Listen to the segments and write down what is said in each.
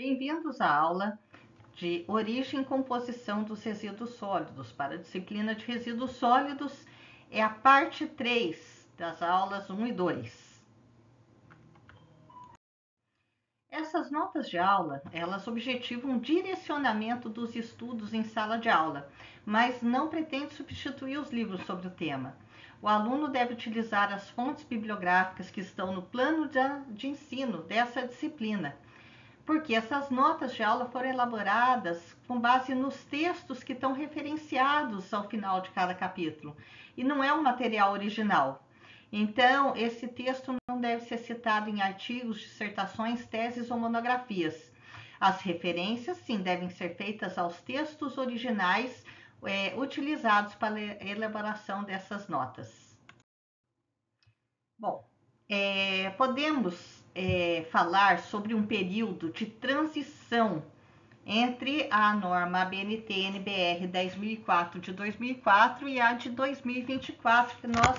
Bem-vindos à aula de Origem e Composição dos Resíduos Sólidos. Para a disciplina de Resíduos Sólidos, é a parte 3 das aulas 1 e 2. Essas notas de aula, elas objetivam um direcionamento dos estudos em sala de aula, mas não pretende substituir os livros sobre o tema. O aluno deve utilizar as fontes bibliográficas que estão no plano de ensino dessa disciplina, porque essas notas de aula foram elaboradas com base nos textos que estão referenciados ao final de cada capítulo, e não é um material original. Então, esse texto não deve ser citado em artigos, dissertações, teses ou monografias. As referências, sim, devem ser feitas aos textos originais utilizados para a elaboração dessas notas. Bom, podemos falar sobre um período de transição entre a norma ABNT-NBR 10.004 de 2004 e a de 2024, que nós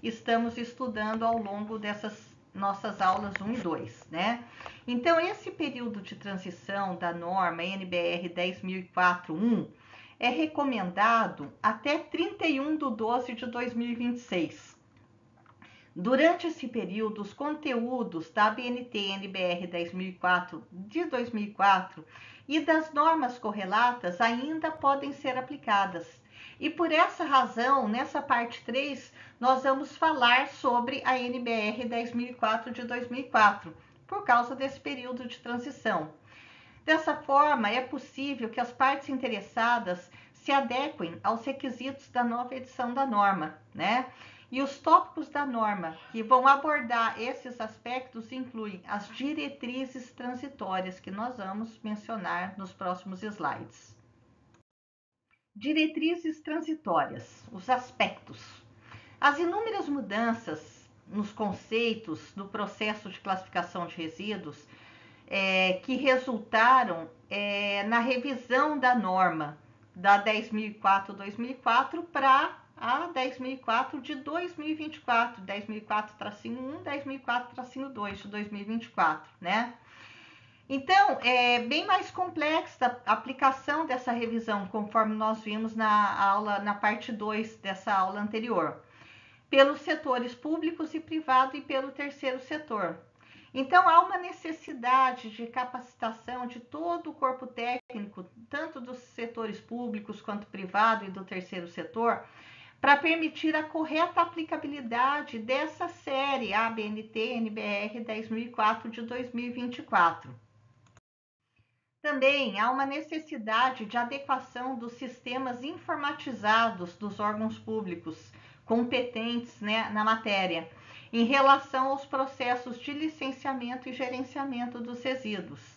estamos estudando ao longo dessas nossas aulas 1 e 2, né? Então, esse período de transição da norma NBR 10.004-1 é recomendado até 31/12 de 2026. Durante esse período, os conteúdos da ABNT-NBR 10.004 de 2004 e das normas correlatas ainda podem ser aplicadas. E por essa razão, nessa parte 3, nós vamos falar sobre a NBR 10.004 de 2004, por causa desse período de transição. Dessa forma, é possível que as partes interessadas se adequem aos requisitos da nova edição da norma, né? E os tópicos da norma que vão abordar esses aspectos incluem as diretrizes transitórias, que nós vamos mencionar nos próximos slides. Diretrizes transitórias, os aspectos. As inúmeras mudanças nos conceitos do processo de classificação de resíduos que resultaram na revisão da norma da 10.004/2004 para a 10.004 de 2024, 10.004-1, 10.004-2 de 2024, né? Então, é bem mais complexa a aplicação dessa revisão, conforme nós vimos na parte 2 dessa aula anterior, pelos setores públicos e privado e pelo terceiro setor. Então, há uma necessidade de capacitação de todo o corpo técnico, tanto dos setores públicos quanto privado e do terceiro setor, para permitir a correta aplicabilidade dessa série ABNT-NBR 10.004 de 2024. Também há uma necessidade de adequação dos sistemas informatizados dos órgãos públicos competentes, né, na matéria, em relação aos processos de licenciamento e gerenciamento dos resíduos.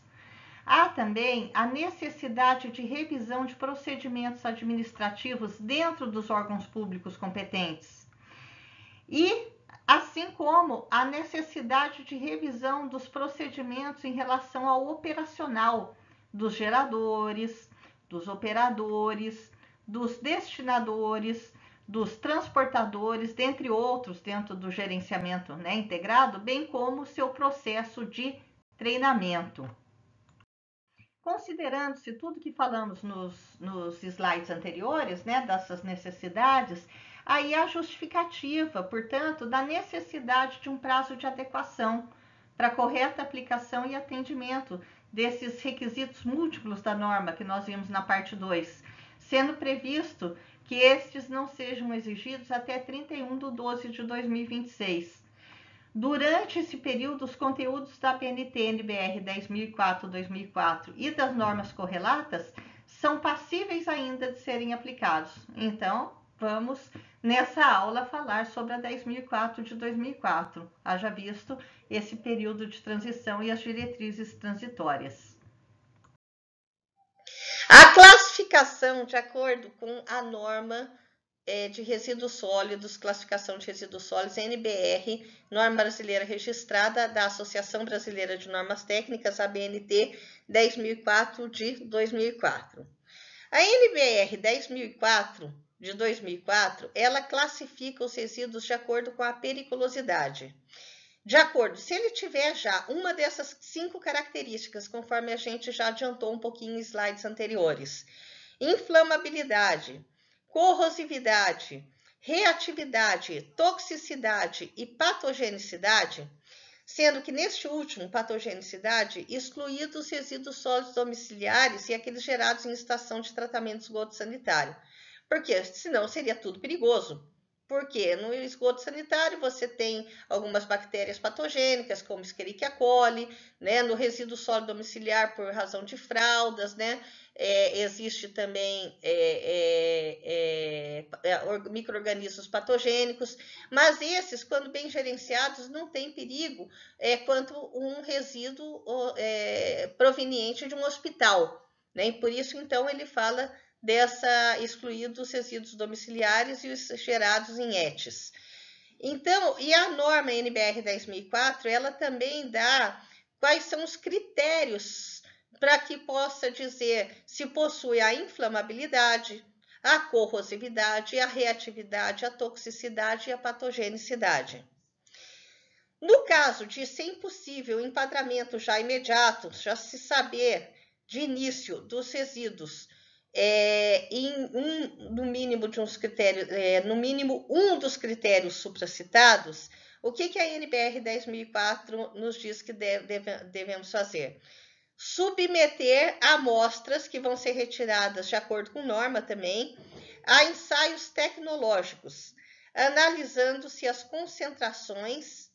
Há também a necessidade de revisão de procedimentos administrativos dentro dos órgãos públicos competentes. E, assim como a necessidade de revisão dos procedimentos em relação ao operacional dos geradores, dos operadores, dos destinadores, dos transportadores, dentre outros, dentro do gerenciamento, né, integrado, bem como o seu processo de treinamento. Considerando-se tudo que falamos nos slides anteriores, né, dessas necessidades, aí a justificativa, portanto, da necessidade de um prazo de adequação para a correta aplicação e atendimento desses requisitos múltiplos da norma que nós vimos na parte 2, sendo previsto que estes não sejam exigidos até 31/12 de 2026. Durante esse período, os conteúdos da ABNT-NBR 10.004/2004 e das normas correlatas são passíveis ainda de serem aplicados. Então, vamos nessa aula falar sobre a 10.004 de 2004, haja visto esse período de transição e as diretrizes transitórias. A classificação de acordo com a norma de resíduos sólidos, classificação de resíduos sólidos, NBR, norma brasileira registrada da Associação Brasileira de Normas Técnicas, ABNT 10.004 de 2004. A NBR 10.004 de 2004, ela classifica os resíduos de acordo com a periculosidade. De acordo, se ele tiver já uma dessas 5 características, conforme a gente já adiantou um pouquinho em slides anteriores: inflamabilidade, corrosividade, reatividade, toxicidade e patogenicidade, sendo que neste último, patogenicidade, excluídos os resíduos sólidos domiciliares e aqueles gerados em estação de tratamento de esgoto sanitário. Porque senão seria tudo perigoso. Porque no esgoto sanitário você tem algumas bactérias patogênicas, como Escherichia coli, né? No resíduo sólido domiciliar, por razão de fraldas, né? Existe também micro-organismos patogênicos, mas esses, quando bem gerenciados, não tem perigo quanto um resíduo proveniente de um hospital, né? E por isso, então, ele fala excluídos os resíduos domiciliares e os gerados em ETs. Então, e a norma NBR 10.004, ela também dá quais são os critérios para que possa dizer se possui a inflamabilidade, a corrosividade, a reatividade, a toxicidade e a patogenicidade. No caso de ser impossível o enquadramento já imediato, já se saber de início dos resíduos no mínimo de uns critérios, no mínimo um dos critérios supracitados, o que a NBR 10.004 nos diz que devemos fazer? Submeter amostras que vão ser retiradas de acordo com norma também, a ensaios tecnológicos, analisando se as concentrações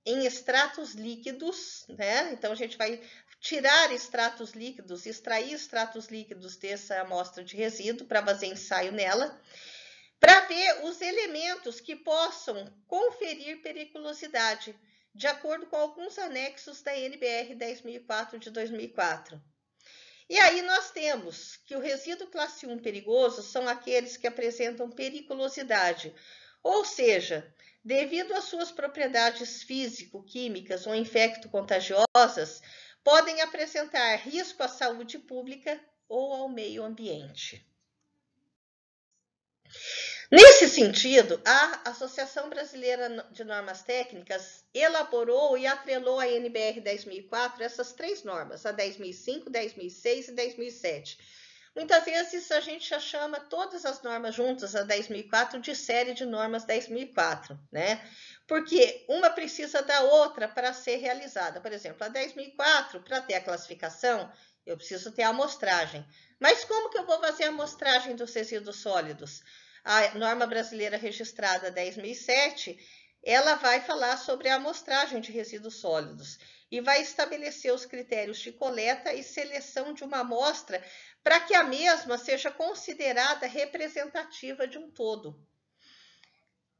em extratos líquidos, né? Então a gente vai tirar extratos líquidos, extrair extratos líquidos dessa amostra de resíduo para fazer ensaio nela, para ver os elementos que possam conferir periculosidade, de acordo com alguns anexos da NBR 10.004 de 2004. E aí nós temos que o resíduo classe 1 perigoso são aqueles que apresentam periculosidade, ou seja, devido às suas propriedades físico-químicas ou infecto-contagiosas, podem apresentar risco à saúde pública ou ao meio ambiente. Nesse sentido, a Associação Brasileira de Normas Técnicas elaborou e atrelou à NBR 10.004 essas 3 normas, a 10.005, 10.006 e 10.007. Muitas vezes a gente já chama todas as normas juntas, a 10.004, de série de normas 10.004, né? Porque uma precisa da outra para ser realizada. Por exemplo, a 10.004, para ter a classificação, eu preciso ter a amostragem. Mas como que eu vou fazer a amostragem dos resíduos sólidos? A norma brasileira registrada 10.007, ela vai falar sobre a amostragem de resíduos sólidos e vai estabelecer os critérios de coleta e seleção de uma amostra para que a mesma seja considerada representativa de um todo.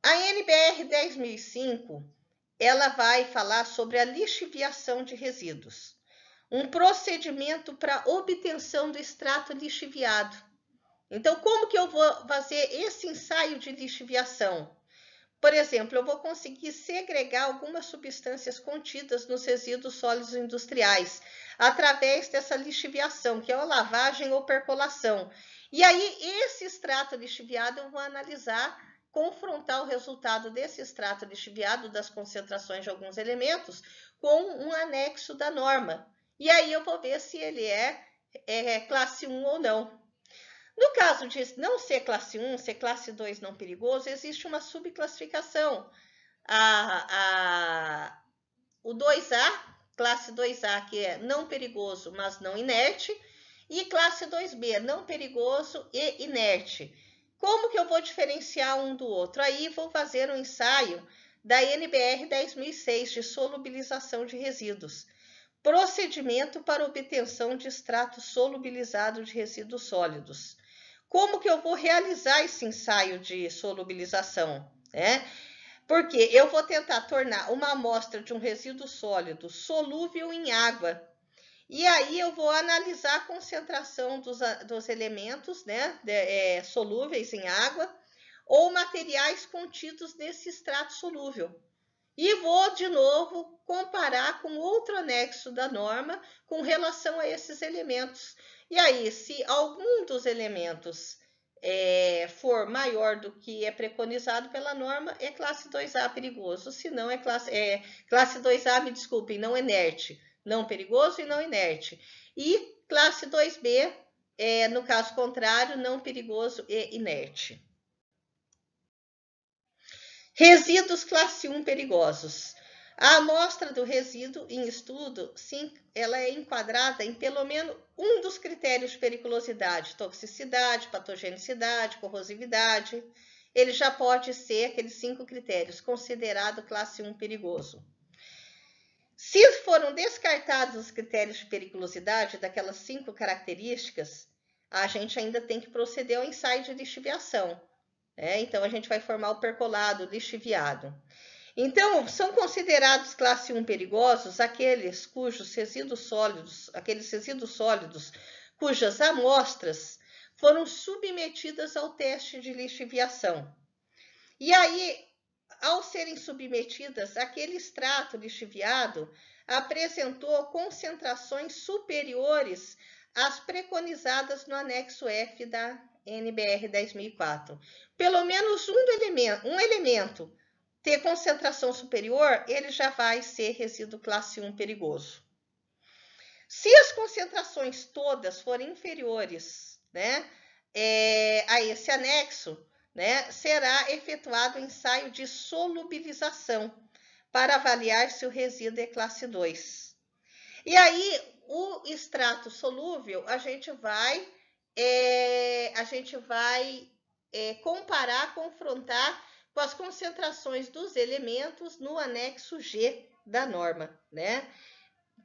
A NBR 10.005, ela vai falar sobre a lixiviação de resíduos, um procedimento para obtenção do extrato lixiviado. Então, como que eu vou fazer esse ensaio de lixiviação? Por exemplo, eu vou conseguir segregar algumas substâncias contidas nos resíduos sólidos industriais, através dessa lixiviação, que é a lavagem ou percolação. E aí, esse extrato lixiviado, eu vou analisar, confrontar o resultado desse extrato lixiviado, das concentrações de alguns elementos, com um anexo da norma. E aí, eu vou ver se ele é classe 1 ou não. No caso de não ser classe 1, ser classe 2 não perigoso, existe uma subclassificação. O 2A, classe 2A, que é não perigoso, mas não inerte, e classe 2B, não perigoso e inerte. Como que eu vou diferenciar um do outro? Aí vou fazer um ensaio da NBR 10.006 de solubilização de resíduos. Procedimento para obtenção de extrato solubilizado de resíduos sólidos. Como que eu vou realizar esse ensaio de solubilização, né? Porque eu vou tentar tornar uma amostra de um resíduo sólido solúvel em água. E aí eu vou analisar a concentração dos elementos, né, solúveis em água, ou materiais contidos nesse extrato solúvel. E vou, de novo, comparar com outro anexo da norma com relação a esses elementos. E aí, se algum dos elementos for maior do que é preconizado pela norma, é classe 2A perigoso, se não é classe 2A, me desculpem, não inerte, não perigoso e não inerte. E classe 2B, no caso contrário, não perigoso e inerte. Resíduos classe 1 perigosos. A amostra do resíduo em estudo, sim, ela é enquadrada em pelo menos um dos critérios de periculosidade, toxicidade, patogenicidade, corrosividade. Ele já pode ser aqueles 5 critérios, considerado classe 1 perigoso. Se foram descartados os critérios de periculosidade daquelas 5 características, a gente ainda tem que proceder ao ensaio de lixiviação. Então, a gente vai formar o percolado lixiviado. Então, são considerados classe 1 perigosos aqueles resíduos sólidos cujas amostras foram submetidas ao teste de lixiviação. E aí, ao serem submetidas, aquele extrato lixiviado apresentou concentrações superiores às preconizadas no anexo F da NBR 10.004. Pelo menos um elemento ter concentração superior, ele já vai ser resíduo classe 1 perigoso. Se as concentrações todas forem inferiores, a esse anexo, será efetuado o ensaio de solubilização para avaliar se o resíduo é classe 2. E aí, o extrato solúvel, a gente vai comparar, confrontar com as concentrações dos elementos no anexo G da norma,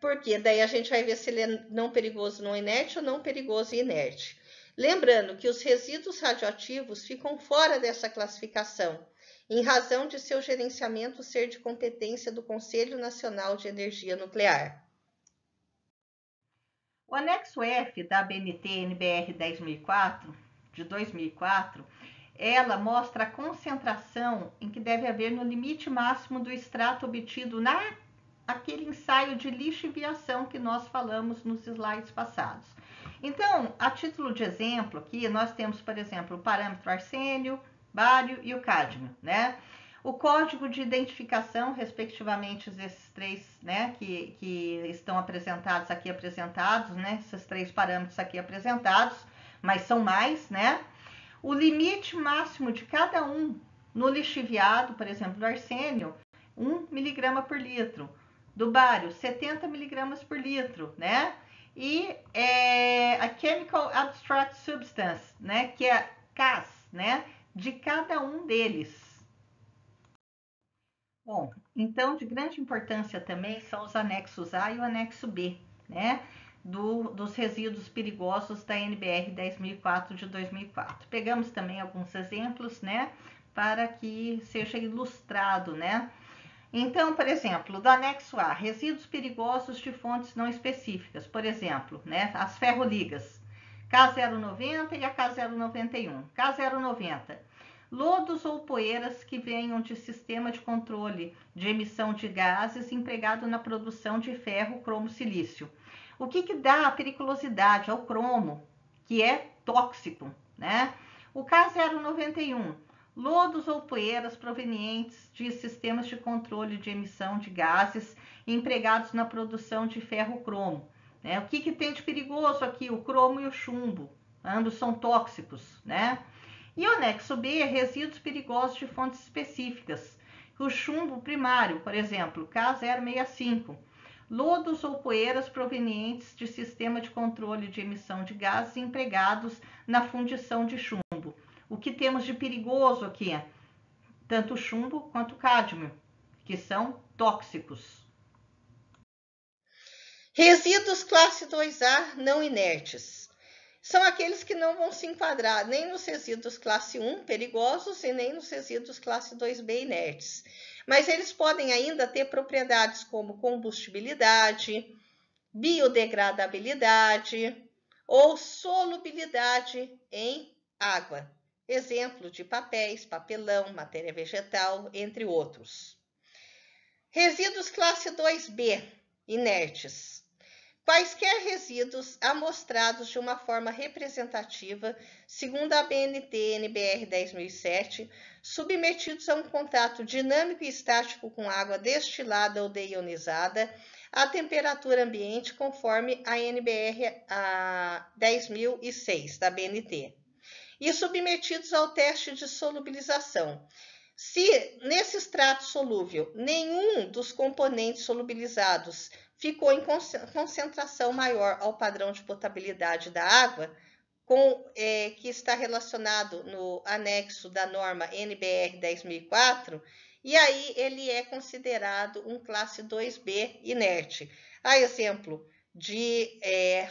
Porque daí a gente vai ver se ele é não perigoso não inerte ou não perigoso e inerte. Lembrando que os resíduos radioativos ficam fora dessa classificação, em razão de seu gerenciamento ser de competência do Conselho Nacional de Energia Nuclear. O anexo F da ABNT-NBR 10.004, de 2004, ela mostra a concentração em que deve haver no limite máximo do extrato obtido naquele ensaio de lixiviação que nós falamos nos slides passados. Então, a título de exemplo, aqui nós temos, por exemplo, o parâmetro arsênio, bário e o cádmio, O código de identificação, respectivamente, desses 3, que estão apresentados, esses 3 parâmetros aqui apresentados, mas são mais, O limite máximo de cada um no lixiviado, por exemplo, do arsênio, 1 mg por litro. Do bário, 70 mg por litro, E a Chemical Abstract Substance, que é a CAS, de cada um deles. Bom, então, de grande importância também são os anexos A e o anexo B, dos resíduos perigosos da NBR 10.004 de 2004. Pegamos também alguns exemplos, para que seja ilustrado, Então, por exemplo, do anexo A, resíduos perigosos de fontes não específicas, por exemplo, as ferroligas, K090 e a K091. K090, lodos ou poeiras que venham de sistema de controle de emissão de gases empregado na produção de ferro, cromo, silício. O que dá a periculosidade ao cromo, que é tóxico, O K091, lodos ou poeiras provenientes de sistemas de controle de emissão de gases empregados na produção de ferro-cromo. O que tem de perigoso aqui? O cromo e o chumbo, ambos são tóxicos, E o anexo B, resíduos perigosos de fontes específicas. O chumbo primário, por exemplo, K065, lodos ou poeiras provenientes de sistema de controle de emissão de gases empregados na fundição de chumbo. O que temos de perigoso aqui? Tanto o chumbo quanto o cádmio, que são tóxicos. Resíduos classe 2A não inertes. São aqueles que não vão se enquadrar nem nos resíduos classe 1 perigosos e nem nos resíduos classe 2B inertes. Mas eles podem ainda ter propriedades como combustibilidade, biodegradabilidade ou solubilidade em água. Exemplo de papéis, papelão, matéria vegetal, entre outros. Resíduos classe 2B, inertes. quaisquer resíduos amostrados de uma forma representativa, segundo a BNT-NBR 10.007, submetidos a um contato dinâmico e estático com água destilada ou deionizada, à temperatura ambiente, conforme a NBR 10.006 da BNT, e submetidos ao teste de solubilização. Se nesse extrato solúvel nenhum dos componentes solubilizados ficou em concentração maior ao padrão de potabilidade da água, que está relacionado no anexo da norma NBR 10.004, e aí ele é considerado um classe 2B inerte. A exemplo de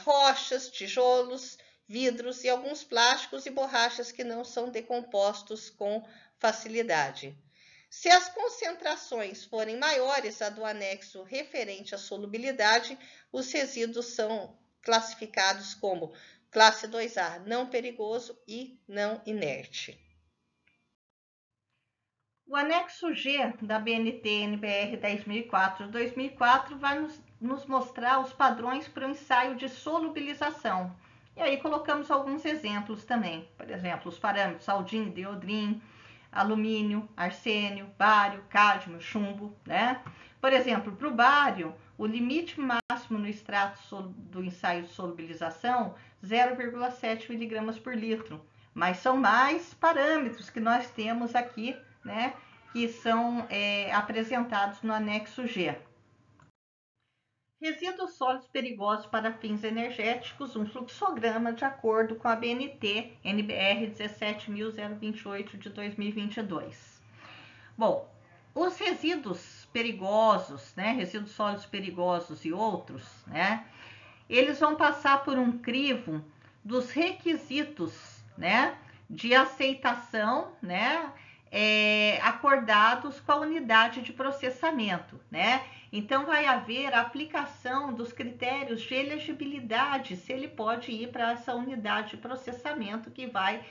rochas, tijolos, vidros e alguns plásticos e borrachas que não são decompostos com facilidade. Se as concentrações forem maiores a do anexo referente à solubilidade, os resíduos são classificados como classe 2A, não perigoso e não inerte. O anexo G da BNT-NBR 10.004 de 2004 vai nos mostrar os padrões para o ensaio de solubilização. E aí colocamos alguns exemplos também. Por exemplo, os parâmetros aldin, diodrin, alumínio, arsênio, bário, cádmio, chumbo, né? Por exemplo, para o bário, o limite máximo no extrato do ensaio de solubilização, 0,7 mg por litro. Mas são mais parâmetros que nós temos aqui, né? Que são apresentados no anexo G. Resíduos sólidos perigosos para fins energéticos, um fluxograma de acordo com a BNT NBR 17.028 de 2022. Bom, os resíduos perigosos, né, resíduos sólidos perigosos e outros, né, eles vão passar por um crivo dos requisitos, né, de aceitação, né, acordados com a unidade de processamento, né? Então vai haver a aplicação dos critérios de elegibilidade, se ele pode ir para essa unidade de processamento que vai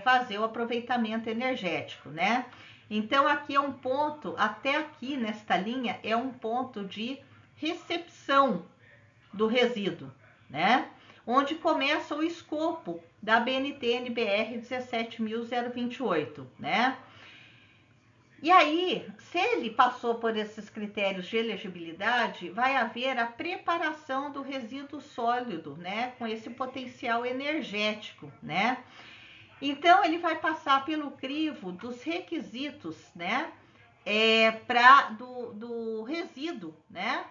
fazer o aproveitamento energético, né? Então aqui é um ponto, até aqui nesta linha, é um ponto de recepção do resíduo, né? Onde começa o escopo da BNT-NBR 17.028, né? E aí, se ele passou por esses critérios de elegibilidade, vai haver a preparação do resíduo sólido, né? Com esse potencial energético, né? Então, ele vai passar pelo crivo dos requisitos, né? Do resíduo, né?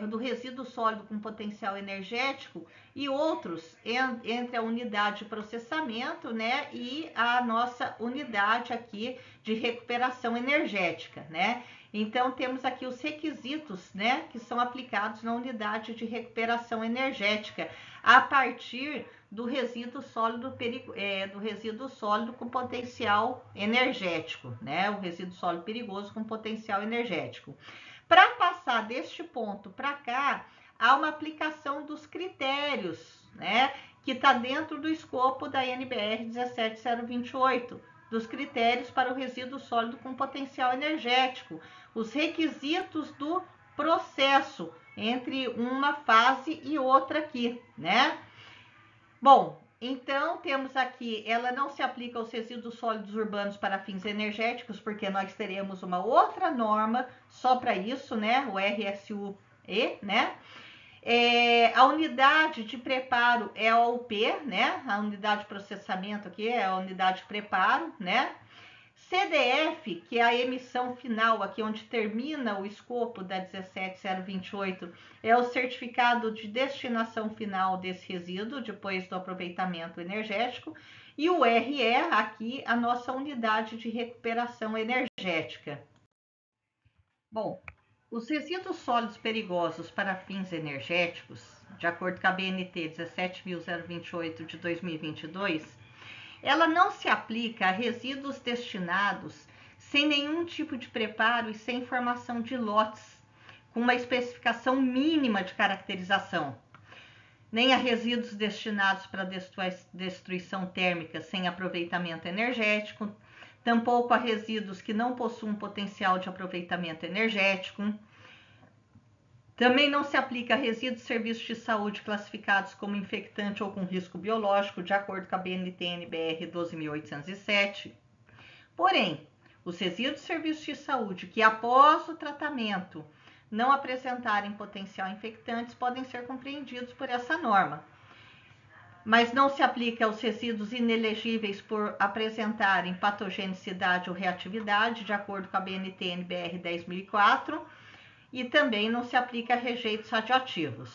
Do resíduo sólido com potencial energético e outros entre a unidade de processamento, né, e a nossa unidade aqui de recuperação energética, né? Então temos aqui os requisitos, né, que são aplicados na unidade de recuperação energética a partir do resíduo sólido com potencial energético, né? O resíduo sólido perigoso com potencial energético. Para passar deste ponto para cá, há uma aplicação dos critérios, né, que está dentro do escopo da NBR 17028, dos critérios para o resíduo sólido com potencial energético, os requisitos do processo entre uma fase e outra aqui, né? Bom, então temos aqui, ela não se aplica aos resíduos sólidos urbanos para fins energéticos, porque nós teremos uma outra norma só para isso, né? O RSUE, né? A unidade de preparo é a UP, né? A unidade de processamento aqui é a unidade de preparo, né? CDF, que é a emissão final, aqui onde termina o escopo da 17028, é o certificado de destinação final desse resíduo, depois do aproveitamento energético. E o RE, aqui, a nossa unidade de recuperação energética. Bom, os resíduos sólidos perigosos para fins energéticos, de acordo com a BNT 17.028 de 2022, ela não se aplica a resíduos destinados sem nenhum tipo de preparo e sem formação de lotes, com uma especificação mínima de caracterização, nem a resíduos destinados para destruição térmica sem aproveitamento energético, tampouco a resíduos que não possuem potencial de aproveitamento energético, Também não se aplica a resíduos de serviços de saúde classificados como infectante ou com risco biológico, de acordo com a BNT-NBR 12.807. Porém, os resíduos de serviços de saúde que, após o tratamento, não apresentarem potencial infectantes podem ser compreendidos por essa norma. Mas não se aplica aos resíduos inelegíveis por apresentarem patogenicidade ou reatividade, de acordo com a BNT-NBR 10.004, e também não se aplica a rejeitos radioativos.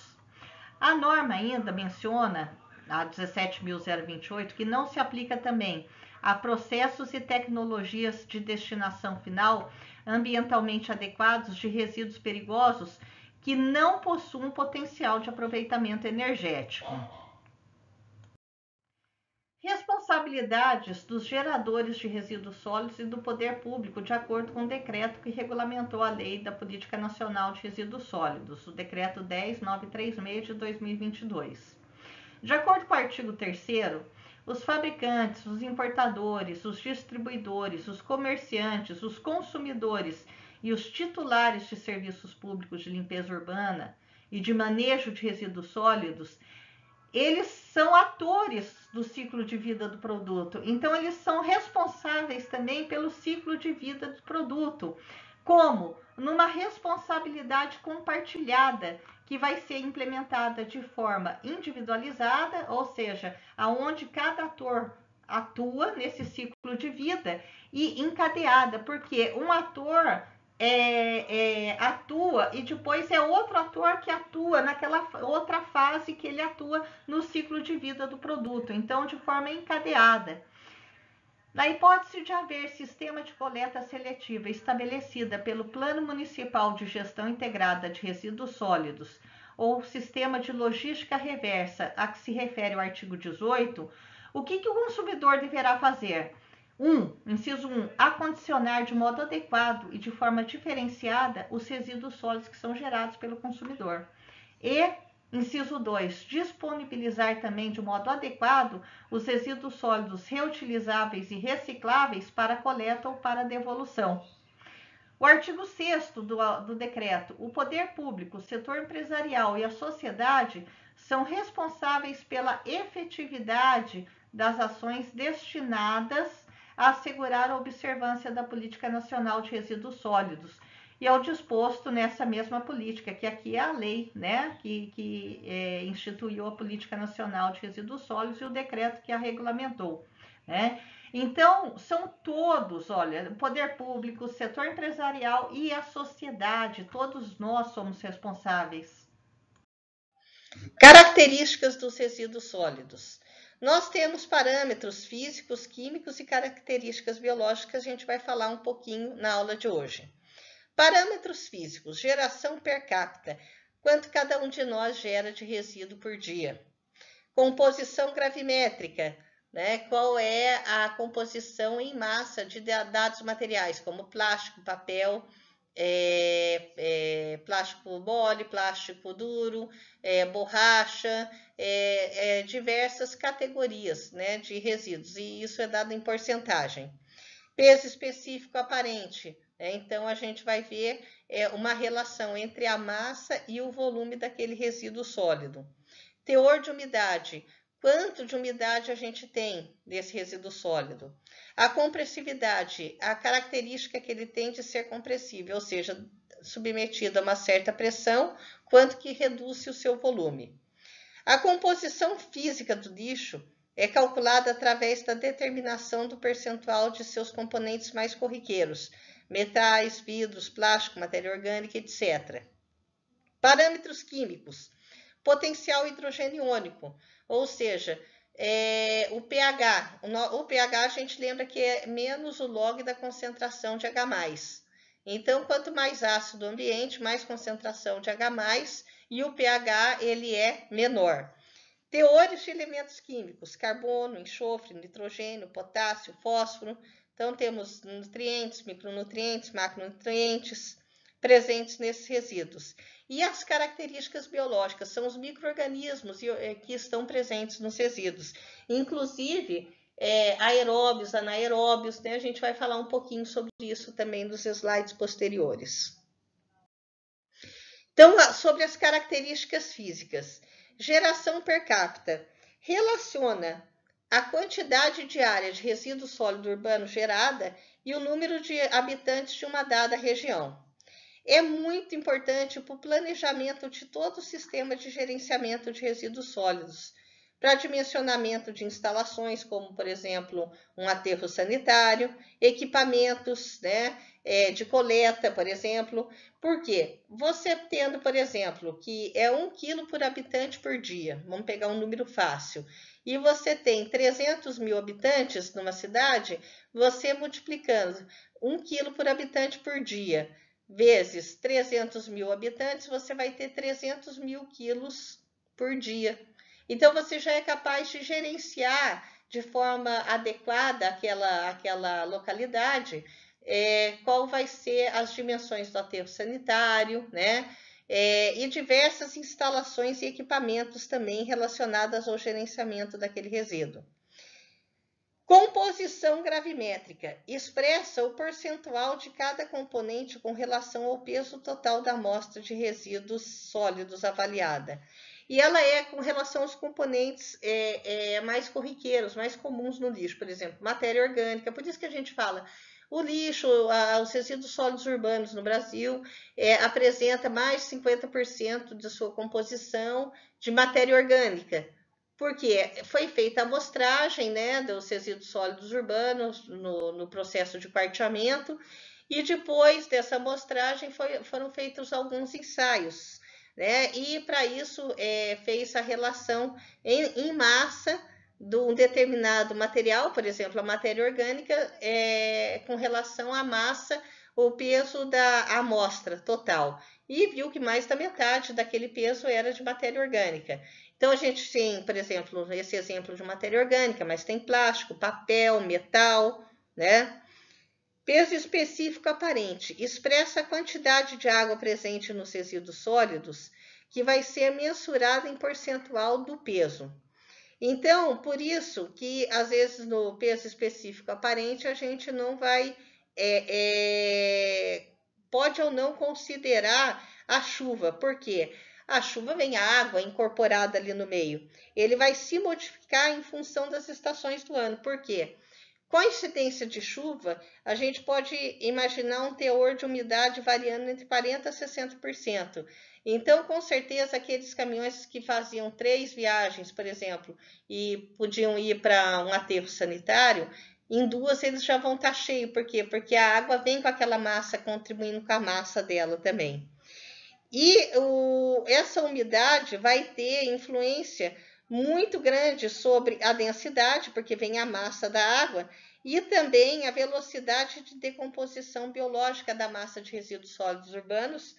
A norma ainda menciona, a 17.028, que não se aplica também a processos e tecnologias de destinação final ambientalmente adequados de resíduos perigosos que não possuam potencial de aproveitamento energético. Responsabilidades dos geradores de resíduos sólidos e do poder público, de acordo com o decreto que regulamentou a Lei da Política Nacional de Resíduos Sólidos, o Decreto 10.936 de 2022. De acordo com o artigo 3º, os fabricantes, os importadores, os distribuidores, os comerciantes, os consumidores e os titulares de serviços públicos de limpeza urbana e de manejo de resíduos sólidos, eles são atores do ciclo de vida do produto. Então, eles são responsáveis também pelo ciclo de vida do produto. Como? Numa responsabilidade compartilhada, que vai ser implementada de forma individualizada, ou seja, aonde cada ator atua nesse ciclo de vida, e encadeada, porque um ator atua e depois é outro ator que atua naquela outra fase que ele atua no ciclo de vida do produto, então de forma encadeada. Na hipótese de haver sistema de coleta seletiva estabelecida pelo Plano Municipal de Gestão Integrada de Resíduos Sólidos ou sistema de logística reversa a que se refere o artigo 18, o que o consumidor deverá fazer? Inciso 1, acondicionar de modo adequado e de forma diferenciada os resíduos sólidos que são gerados pelo consumidor. E, inciso 2, disponibilizar também de modo adequado os resíduos sólidos reutilizáveis e recicláveis para coleta ou para devolução. O artigo 6º do decreto, o poder público, o setor empresarial e a sociedade são responsáveis pela efetividade das ações destinadas a assegurar a observância da Política Nacional de Resíduos Sólidos e ao disposto nessa mesma política, que aqui é a lei, né, que instituiu a Política Nacional de Resíduos Sólidos e o decreto que a regulamentou, né? Então, são todos, olha, o poder público, o setor empresarial e a sociedade, todos nós somos responsáveis. Características dos resíduos sólidos. Nós temos parâmetros físicos, químicos e características biológicas, a gente vai falar um pouquinho na aula de hoje. Parâmetros físicos, geração per capita, quanto cada um de nós gera de resíduo por dia. Composição gravimétrica, né? Qual é a composição em massa de dados materiais, como plástico, papel, plástico mole, plástico duro, borracha, diversas categorias, né, de resíduos, e isso é dado em porcentagem. Peso específico aparente, então a gente vai ver uma relação entre a massa e o volume daquele resíduo sólido. Teor de umidade, quanto de umidade a gente tem desse resíduo sólido. A compressividade, a característica que ele tem de ser compressível, ou seja, submetido a uma certa pressão, quanto que reduz o seu volume. A composição física do lixo é calculada através da determinação do percentual de seus componentes mais corriqueiros, metais, vidros, plástico, matéria orgânica, etc. Parâmetros químicos. Potencial hidrogênio iônico, ou seja, o pH. O pH a gente lembra que é menos o log da concentração de H+. Então, quanto mais ácido o ambiente, mais concentração de H+, e o pH ele é menor. Teores de elementos químicos, carbono, enxofre, nitrogênio, potássio, fósforo. Então, temos nutrientes, micronutrientes, macronutrientes presentes nesses resíduos. E as características biológicas são os micro-organismos que estão presentes nos resíduos, inclusive aeróbios, anaeróbios, né? A gente vai falar um pouquinho sobre isso também nos slides posteriores. Então, sobre as características físicas, geração per capita relaciona a quantidade diária de resíduo sólido urbano gerada e o número de habitantes de uma dada região. É muito importante para o planejamento de todo o sistema de gerenciamento de resíduos sólidos, para dimensionamento de instalações, como, por exemplo, um aterro sanitário, equipamentos, né, de coleta, por exemplo. Por quê? Você tendo, por exemplo, que é 1 quilo por habitante por dia, vamos pegar um número fácil, e você tem 300 mil habitantes numa cidade, você multiplicando 1 quilo por habitante por dia, vezes 300 mil habitantes, você vai ter 300 mil quilos por dia. Então, você já é capaz de gerenciar de forma adequada aquela localidade, qual vai ser as dimensões do aterro sanitário, né? E diversas instalações e equipamentos também relacionadas ao gerenciamento daquele resíduo. Composição gravimétrica expressa o percentual de cada componente com relação ao peso total da amostra de resíduos sólidos avaliada. E ela é com relação aos componentes mais corriqueiros, mais comuns no lixo, por exemplo, matéria orgânica. Por isso que a gente fala, o lixo, os resíduos sólidos urbanos no Brasil apresenta mais de 50% de sua composição de matéria orgânica. Porque foi feita a amostragem, né, dos resíduos sólidos urbanos no processo de quarteamento, e depois dessa amostragem foram feitos alguns ensaios, né, e para isso fez a relação em massa de um determinado material, por exemplo, a matéria orgânica, com relação à massa, o peso da amostra total, e viu que mais da metade daquele peso era de matéria orgânica. Então, a gente tem, por exemplo, esse exemplo de matéria orgânica, mas tem plástico, papel, metal, né? Peso específico aparente expressa a quantidade de água presente nos resíduos sólidos, que vai ser mensurada em percentual do peso. Então, por isso que, às vezes, no peso específico aparente, a gente não vai... pode ou não considerar a chuva. Por quê? A chuva vem a água incorporada ali no meio. Ele vai se modificar em função das estações do ano. Por quê? Com a incidência de chuva, a gente pode imaginar um teor de umidade variando entre 40% a 60%. Então, com certeza, aqueles caminhões que faziam 3 viagens, por exemplo, e podiam ir para um aterro sanitário, em 2 eles já vão estar cheios. Por quê? Porque a água vem com aquela massa, contribuindo com a massa dela também. E essa umidade vai ter influência muito grande sobre a densidade, porque vem a massa da água, e também a velocidade de decomposição biológica da massa de resíduos sólidos urbanos,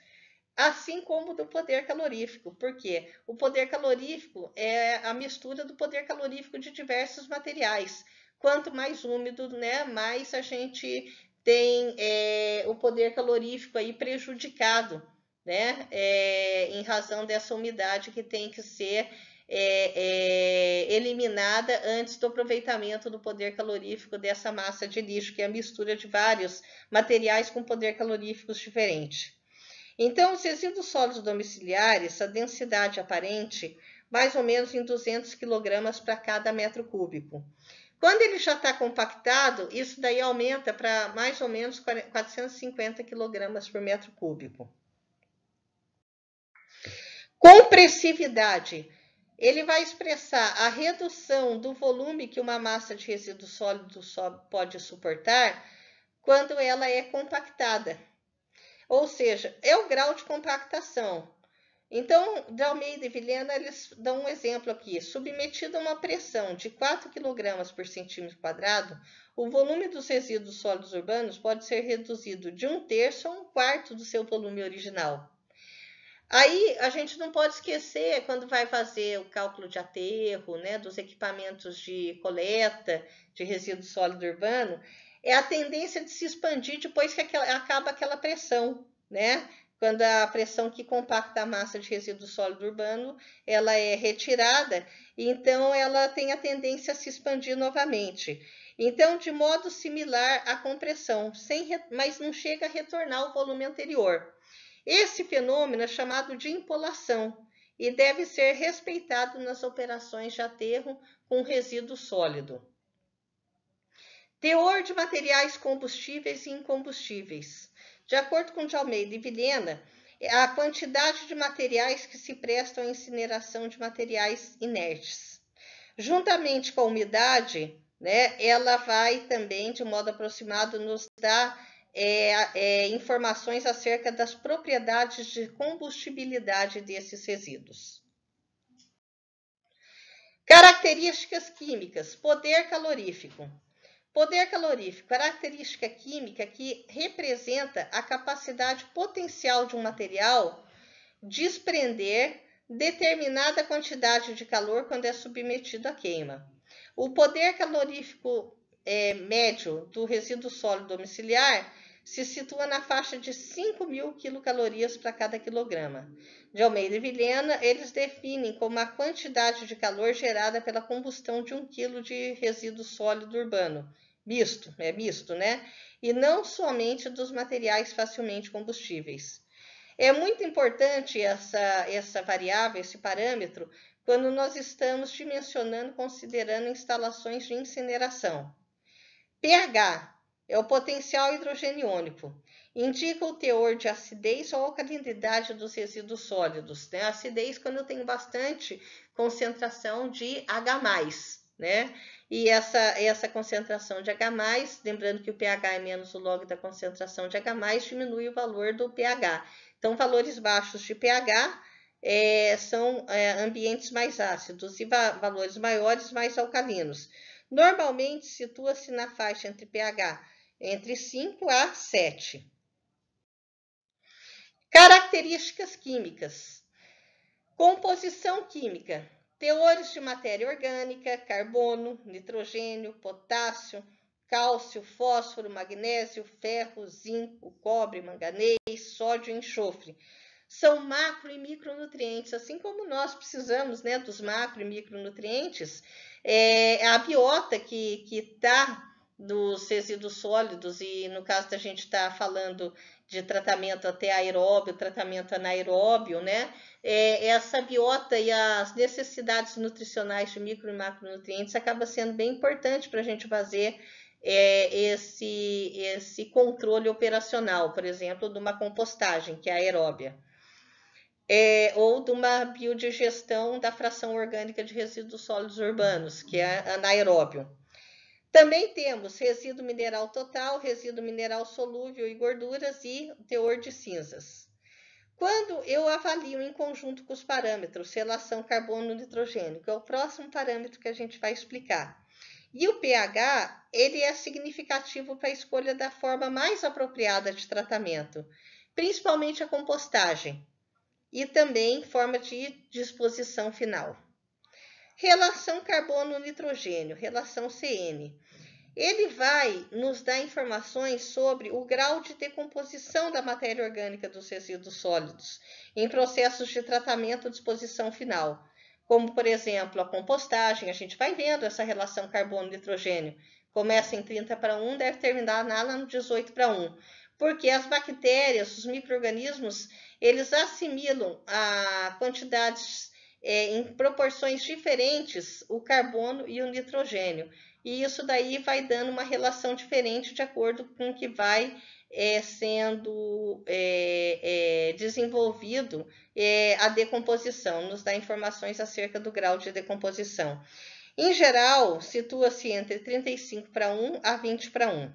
assim como do poder calorífico. Porque o poder calorífico é a mistura do poder calorífico de diversos materiais. Quanto mais úmido, né, mais a gente tem o poder calorífico aí prejudicado, né, em razão dessa umidade que tem que ser eliminada antes do aproveitamento do poder calorífico dessa massa de lixo, que é a mistura de vários materiais com poder caloríficos diferentes. Então, os resíduos sólidos domiciliares, a densidade aparente, mais ou menos em 200 kg para cada metro cúbico. Quando ele já está compactado, isso daí aumenta para mais ou menos 450 kg por metro cúbico. Compressividade. Ele vai expressar a redução do volume que uma massa de resíduo sólido pode suportar quando ela é compactada. Ou seja, é o grau de compactação. Então, de Almeida e Vilhena, eles dão um exemplo aqui. Submetido a uma pressão de 4 kg por centímetro quadrado, o volume dos resíduos sólidos urbanos pode ser reduzido de 1/3 a 1/4 do seu volume original. Aí, a gente não pode esquecer, quando vai fazer o cálculo de aterro, né, dos equipamentos de coleta de resíduo sólido urbano, é a tendência de se expandir depois que acaba aquela pressão, né? Quando a pressão que compacta a massa de resíduo sólido urbano, ela é retirada, então ela tem a tendência a se expandir novamente. Então, de modo similar à compressão, mas não chega a retornar ao volume anterior. Esse fenômeno é chamado de impolação e deve ser respeitado nas operações de aterro com resíduo sólido. Teor de materiais combustíveis e incombustíveis. De acordo com de Almeida e Vilhena, a quantidade de materiais que se prestam à incineração de materiais inertes. Juntamente com a umidade, né, ela vai também, de modo aproximado, nos dar informações acerca das propriedades de combustibilidade desses resíduos. Características químicas, poder calorífico. Poder calorífico, característica química que representa a capacidade potencial de um material desprender determinada quantidade de calor quando é submetido à queima. O poder calorífico médio do resíduo sólido domiciliar se situa na faixa de 5.000 quilocalorias para cada quilograma. De Almeida e Vilhena, eles definem como a quantidade de calor gerada pela combustão de 1 quilo de resíduo sólido urbano, misto, né? E não somente dos materiais facilmente combustíveis. É muito importante essa variável, esse parâmetro, quando nós estamos dimensionando, considerando instalações de incineração. pH é o potencial hidrogeniônico. Indica o teor de acidez ou alcalinidade dos resíduos sólidos. Né? Acidez quando eu tenho bastante concentração de H+, né? E essa concentração de H+, lembrando que o pH é menos o log da concentração de H+, diminui o valor do pH. Então, valores baixos de pH são ambientes mais ácidos e valores maiores mais alcalinos. Normalmente, situa-se na faixa entre pH entre 5 a 7. Características químicas. Composição química. Teores de matéria orgânica, carbono, nitrogênio, potássio, cálcio, fósforo, magnésio, ferro, zinco, cobre, manganês, sódio e enxofre. São macro e micronutrientes, assim como nós precisamos, né, dos macro e micronutrientes. A biota que está dos resíduos sólidos, e no caso da gente está falando de tratamento até aeróbio, tratamento anaeróbio, né? Essa biota e as necessidades nutricionais de micro e macronutrientes acaba sendo bem importante para a gente fazer esse controle operacional, por exemplo, de uma compostagem, que é aeróbia. Ou de uma biodigestão da fração orgânica de resíduos sólidos urbanos, que é anaeróbio. Também temos resíduo mineral total, resíduo mineral solúvel e gorduras e teor de cinzas. Quando eu avalio em conjunto com os parâmetros, relação carbono-nitrogênio, que é o próximo parâmetro que a gente vai explicar, e o pH, ele é significativo para a escolha da forma mais apropriada de tratamento, principalmente a compostagem, e também forma de disposição final. Relação carbono-nitrogênio, relação CN. Ele vai nos dar informações sobre o grau de decomposição da matéria orgânica dos resíduos sólidos em processos de tratamento e disposição final, como, por exemplo, a compostagem. A gente vai vendo essa relação carbono-nitrogênio. Começa em 30:1, deve terminar lá no 18:1, porque as bactérias, os micro-organismos, eles assimilam a quantidades em proporções diferentes o carbono e o nitrogênio. E isso daí vai dando uma relação diferente de acordo com o que vai sendo desenvolvido a decomposição, nos dá informações acerca do grau de decomposição. Em geral, situa-se entre 35:1 a 20:1.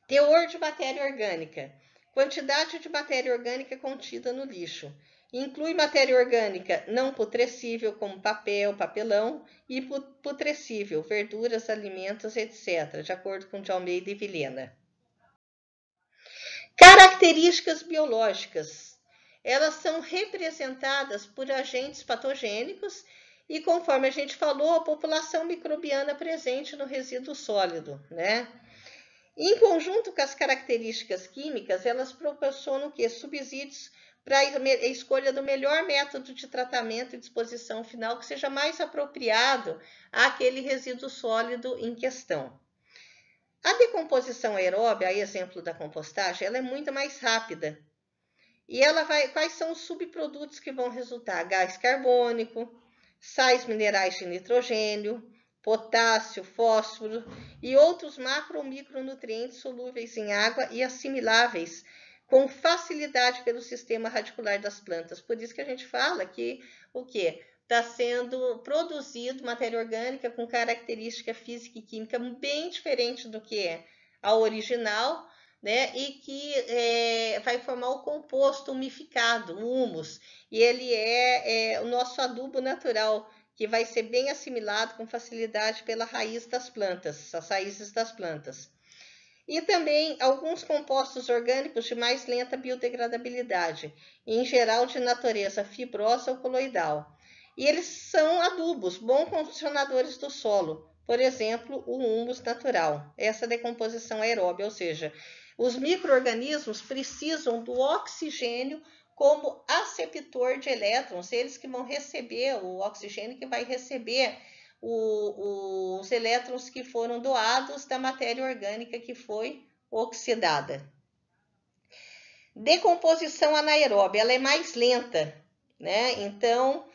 Teor de matéria orgânica. Quantidade de matéria orgânica contida no lixo. Inclui matéria orgânica não putrescível, como papel, papelão, e putrescível, verduras, alimentos, etc., de acordo com de Almeida e Vilhena. Características biológicas. Elas são representadas por agentes patogênicos e, conforme a gente falou, a população microbiana presente no resíduo sólido, né? Em conjunto com as características químicas, elas proporcionam o quê? Subsídios para a escolha do melhor método de tratamento e disposição final que seja mais apropriado àquele resíduo sólido em questão. A decomposição aeróbia, a exemplo da compostagem, ela é muito mais rápida. E quais são os subprodutos que vão resultar? Gás carbônico, sais minerais de nitrogênio, potássio, fósforo e outros macro ou micronutrientes solúveis em água e assimiláveis com facilidade pelo sistema radicular das plantas. Por isso que a gente fala que o quê? Está sendo produzido matéria orgânica com característica física e química bem diferente do que é a original, né? E que vai formar o composto umificado, o humus, e ele é o nosso adubo natural, que vai ser bem assimilado com facilidade pela raiz das plantas, as raízes das plantas. E também alguns compostos orgânicos de mais lenta biodegradabilidade, em geral de natureza fibrosa ou coloidal. E eles são adubos, bons condicionadores do solo, por exemplo, o humus natural, essa decomposição aeróbia, ou seja, os micro-organismos precisam do oxigênio como aceptor de elétrons, eles que vão receber o oxigênio que vai receber os elétrons que foram doados da matéria orgânica que foi oxidada. Decomposição anaeróbia, ela é mais lenta, né? Então,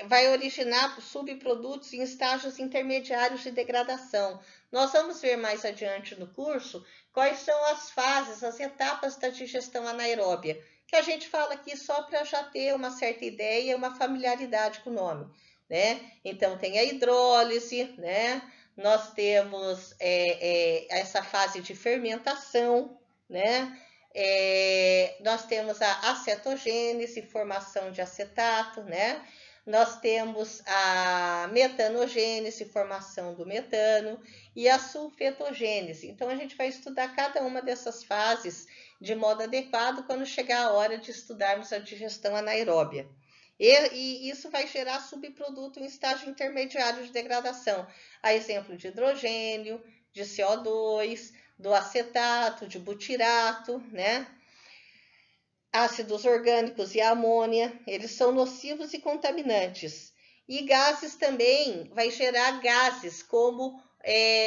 vai originar subprodutos em estágios intermediários de degradação. Nós vamos ver mais adiante no curso quais são as fases, as etapas da digestão anaeróbia, que a gente fala aqui só para já ter uma certa ideia e uma familiaridade com o nome, né? Então, tem a hidrólise, né? Nós temos essa fase de fermentação, né? Nós temos a acetogênese, formação de acetato, né? Nós temos a metanogênese, formação do metano, e a sulfetogênese. Então, a gente vai estudar cada uma dessas fases de modo adequado quando chegar a hora de estudarmos a digestão anaeróbia. E isso vai gerar subproduto em estágio intermediário de degradação, a exemplo de hidrogênio, de CO2, do acetato, de butirato, né? Ácidos orgânicos e amônia, eles são nocivos e contaminantes. E gases também, vai gerar gases como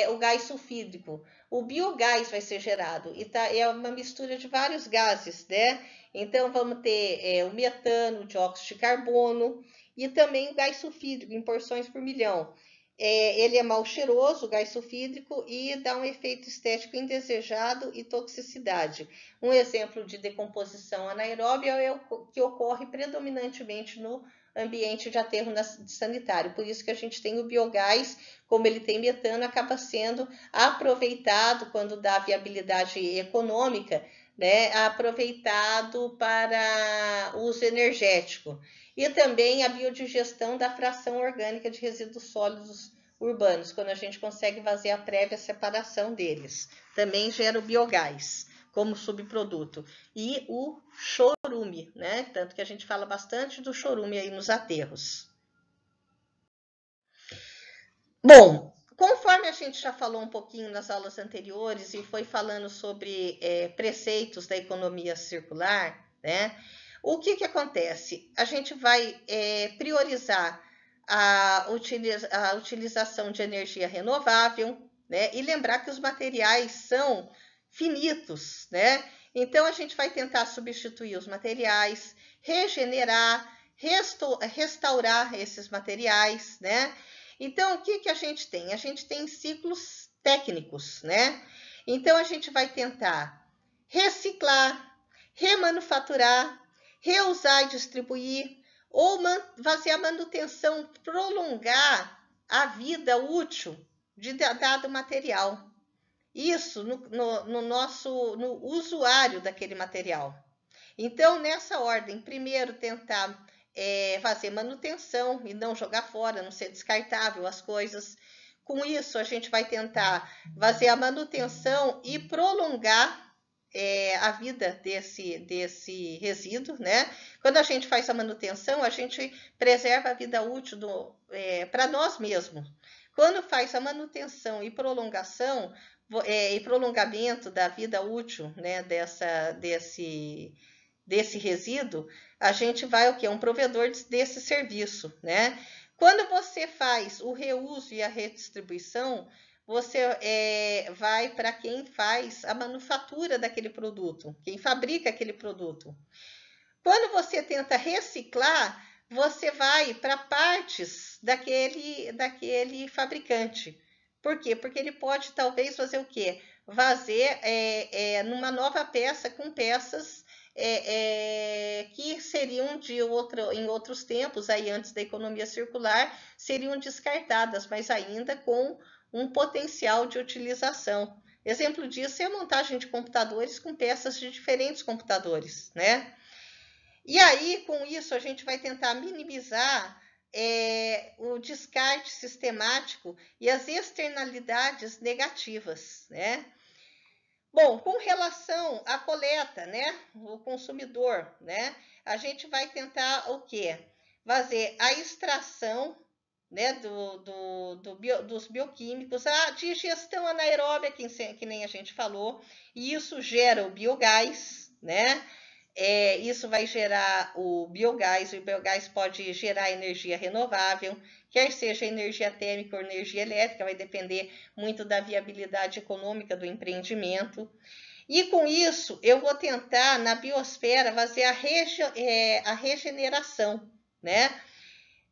o gás sulfídrico. O biogás vai ser gerado, e é uma mistura de vários gases, né? Então, vamos ter o metano, o dióxido de carbono, e também o gás sulfídrico em porções por milhão. Ele é mal cheiroso, o gás sulfídrico, e dá um efeito estético indesejado e toxicidade. Um exemplo de decomposição anaeróbia é o que ocorre predominantemente no ambiente de aterro sanitário. Por isso que a gente tem o biogás, como ele tem metano, acaba sendo aproveitado quando dá viabilidade econômica, né? Aproveitado para uso energético. E também a biodigestão da fração orgânica de resíduos sólidos urbanos, quando a gente consegue fazer a prévia separação deles. Também gera o biogás como subproduto. E o chorume, né? Tanto que a gente fala bastante do chorume aí nos aterros. Bom, conforme a gente já falou um pouquinho nas aulas anteriores e foi falando sobre preceitos da economia circular, né? O que acontece? A gente vai priorizar a utilização de energia renovável, né? E lembrar que os materiais são finitos, né? Então, a gente vai tentar substituir os materiais, regenerar, restaurar esses materiais, né? Então, o que a gente tem? A gente tem ciclos técnicos, né? Então, a gente vai tentar reciclar, remanufaturar, reusar e distribuir, ou fazer a manutenção, prolongar a vida útil de dado material. Isso no usuário daquele material. Então, nessa ordem, primeiro tentar fazer manutenção e não jogar fora, não ser descartável as coisas. Com isso, a gente vai tentar fazer a manutenção e prolongar a vida desse resíduo, né? Quando a gente faz a manutenção, a gente preserva a vida útil para nós mesmos. Quando faz a manutenção e prolongação e prolongamento da vida útil, né, desse resíduo, a gente vai o quê? Um provedor desse serviço, né? Quando você faz o reuso e a redistribuição, você vai para quem faz a manufatura daquele produto, quem fabrica aquele produto. Quando você tenta reciclar, você vai para partes daquele fabricante. Por quê? Porque ele pode talvez fazer o quê? Fazer numa nova peça com peças que seriam em outros tempos, aí antes da economia circular, seriam descartadas, mas ainda com um potencial de utilização. Exemplo disso é a montagem de computadores com peças de diferentes computadores, né? E aí, com isso, a gente vai tentar minimizar o descarte sistemático e as externalidades negativas, né? Bom, com relação à coleta, né? O consumidor, né? A gente vai tentar o quê? Fazer a extração, né, dos bioquímicos, a digestão anaeróbia, que nem a gente falou, e isso gera o biogás, né? Isso vai gerar o biogás pode gerar energia renovável, quer seja energia térmica ou energia elétrica, vai depender muito da viabilidade econômica do empreendimento. E com isso, eu vou tentar, na biosfera, fazer a regeneração, né?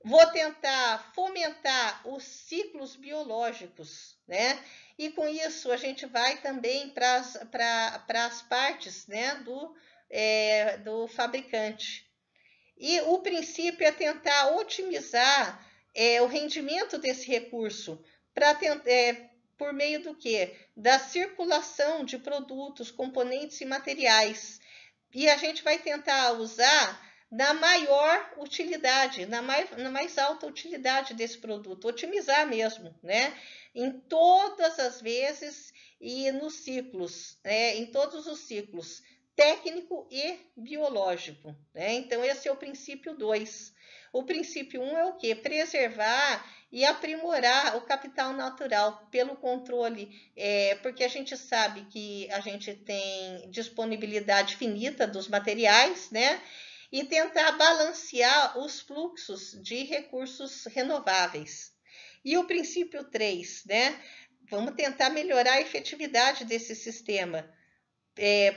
Vou tentar fomentar os ciclos biológicos, né? E com isso, a gente vai também para as partes, né, do fabricante. E o princípio é tentar otimizar o rendimento desse recurso por meio do quê? Da circulação de produtos, componentes e materiais. E a gente vai tentar usar na maior utilidade, na mais alta utilidade desse produto, otimizar mesmo, né? Em todas as vezes e nos ciclos, em todos os ciclos, técnico e biológico, né? Então, esse é o princípio 2. O princípio 1 é o quê? Preservar e aprimorar o capital natural pelo controle, porque a gente sabe que a gente tem disponibilidade finita dos materiais, né? E tentar balancear os fluxos de recursos renováveis. E o princípio 3, né? Vamos tentar melhorar a efetividade desse sistema,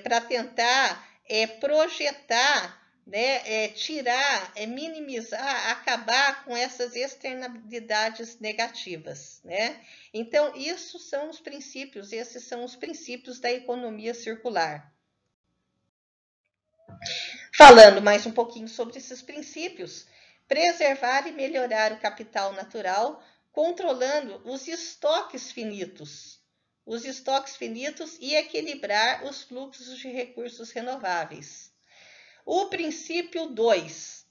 para tentar projetar, né, tirar, minimizar, acabar com essas externalidades negativas, né? Então, esses são os princípios da economia circular. Falando mais um pouquinho sobre esses princípios, preservar e melhorar o capital natural, controlando os estoques finitos e equilibrar os fluxos de recursos renováveis. O princípio 2,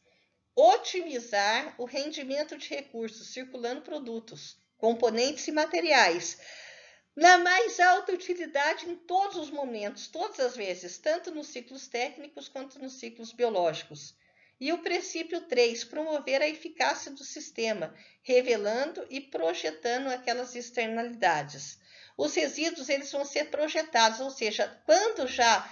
otimizar o rendimento de recursos, circulando produtos, componentes e materiais, na mais alta utilidade em todos os momentos, todas as vezes, tanto nos ciclos técnicos quanto nos ciclos biológicos. E o princípio 3, promover a eficácia do sistema, revelando e projetando aquelas externalidades. Os resíduos eles vão ser projetados, ou seja, quando já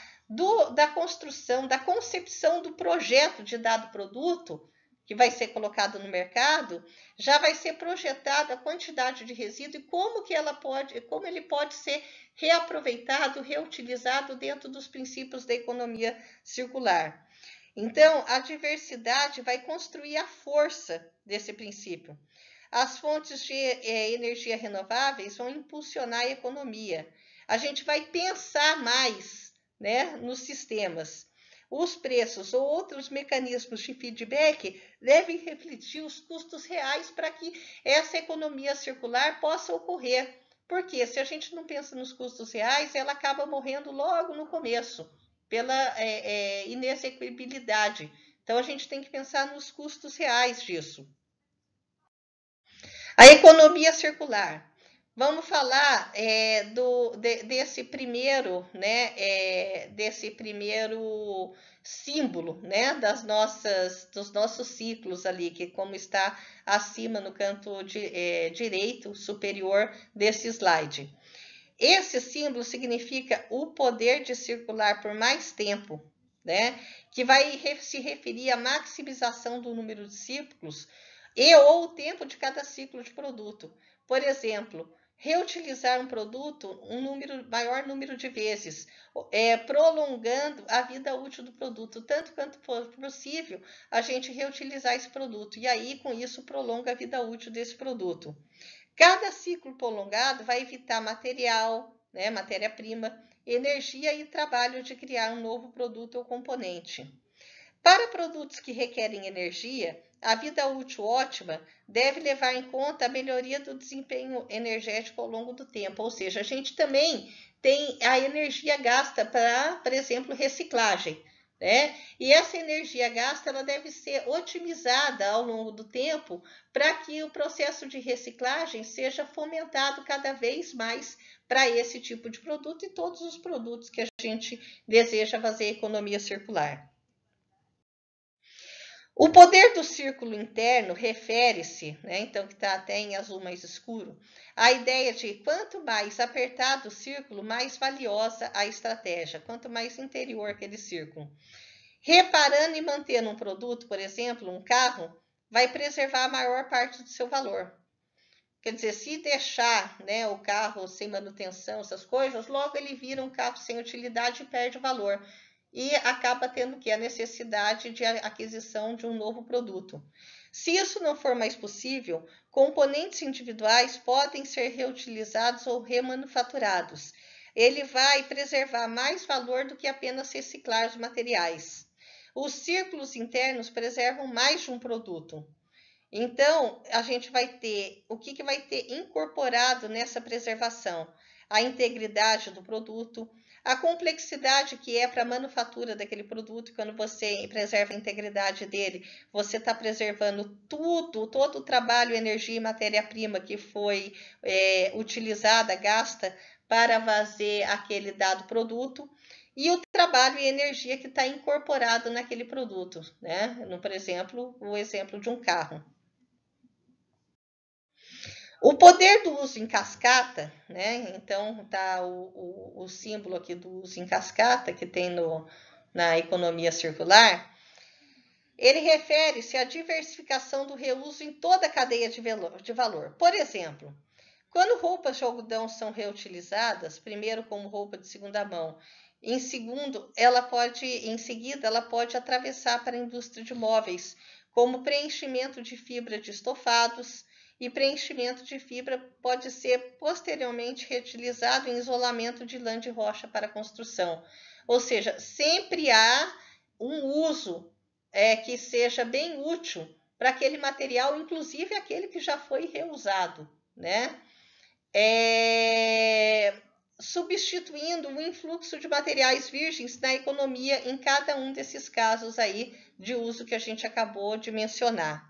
da construção, da concepção do projeto de dado produto, que vai ser colocado no mercado, já vai ser projetada a quantidade de resíduo e como ele pode ser reaproveitado, reutilizado dentro dos princípios da economia circular. Então, a diversidade vai construir a força desse princípio. As fontes de energia renováveis vão impulsionar a economia. A gente vai pensar mais, né, nos sistemas. Os preços ou outros mecanismos de feedback devem refletir os custos reais para que essa economia circular possa ocorrer. Porque se a gente não pensa nos custos reais, ela acaba morrendo logo no começo, pela inexequibilidade. Então, a gente tem que pensar nos custos reais disso. A economia circular. Vamos falar desse primeiro, né, desse primeiro símbolo, né, dos nossos ciclos ali, que como está acima no canto direito superior desse slide. Esse símbolo significa o poder de circular por mais tempo, né, que vai se referir à maximização do número de ciclos ou o tempo de cada ciclo de produto. Por exemplo, reutilizar um produto maior número de vezes, prolongando a vida útil do produto, tanto quanto for possível a gente reutilizar esse produto, e aí com isso prolonga a vida útil desse produto. Cada ciclo prolongado vai evitar material, né, matéria-prima, energia e trabalho de criar um novo produto ou componente. Para produtos que requerem energia, a vida útil ótima deve levar em conta a melhoria do desempenho energético ao longo do tempo, ou seja, a gente também tem a energia gasta para, por exemplo, reciclagem, né? E essa energia gasta ela deve ser otimizada ao longo do tempo para que o processo de reciclagem seja fomentado cada vez mais para esse tipo de produto e todos os produtos que a gente deseja fazer economia circular. O poder do círculo interno refere-se, né, então que está até em azul mais escuro, à ideia de quanto mais apertado o círculo, mais valiosa a estratégia, quanto mais interior aquele círculo. Reparando e mantendo um produto, por exemplo, um carro, vai preservar a maior parte do seu valor. Quer dizer, se deixar, né, o carro sem manutenção, essas coisas, logo ele vira um carro sem utilidade e perde o valor. E acaba tendo que a necessidade de aquisição de um novo produto. Se isso não for mais possível, componentes individuais podem ser reutilizados ou remanufaturados. Ele vai preservar mais valor do que apenas reciclar os materiais. Os círculos internos preservam mais de um produto. Então, a gente vai ter, o que vai ter incorporado nessa preservação? A integridade do produto, a complexidade que é para a manufatura daquele produto, quando você preserva a integridade dele, você está preservando tudo, todo o trabalho, energia e matéria-prima que foi utilizada, gasta para fazer aquele dado produto, e o trabalho e energia que está incorporado naquele produto, né? Por exemplo, o exemplo de um carro. O poder do uso em cascata, né? Então tá o símbolo aqui do uso em cascata que tem na economia circular. Ele refere-se à diversificação do reuso em toda a cadeia de valor. Por exemplo, quando roupas de algodão são reutilizadas, primeiro como roupa de segunda mão, em seguida ela pode atravessar para a indústria de móveis, como preenchimento de fibra de estofados, e preenchimento de fibra pode ser posteriormente reutilizado em isolamento de lã de rocha para construção. Ou seja, sempre há um uso que seja bem útil para aquele material, inclusive aquele que já foi reusado, né? Substituindo o influxo de materiais virgens na economia em cada um desses casos aí de uso que a gente acabou de mencionar.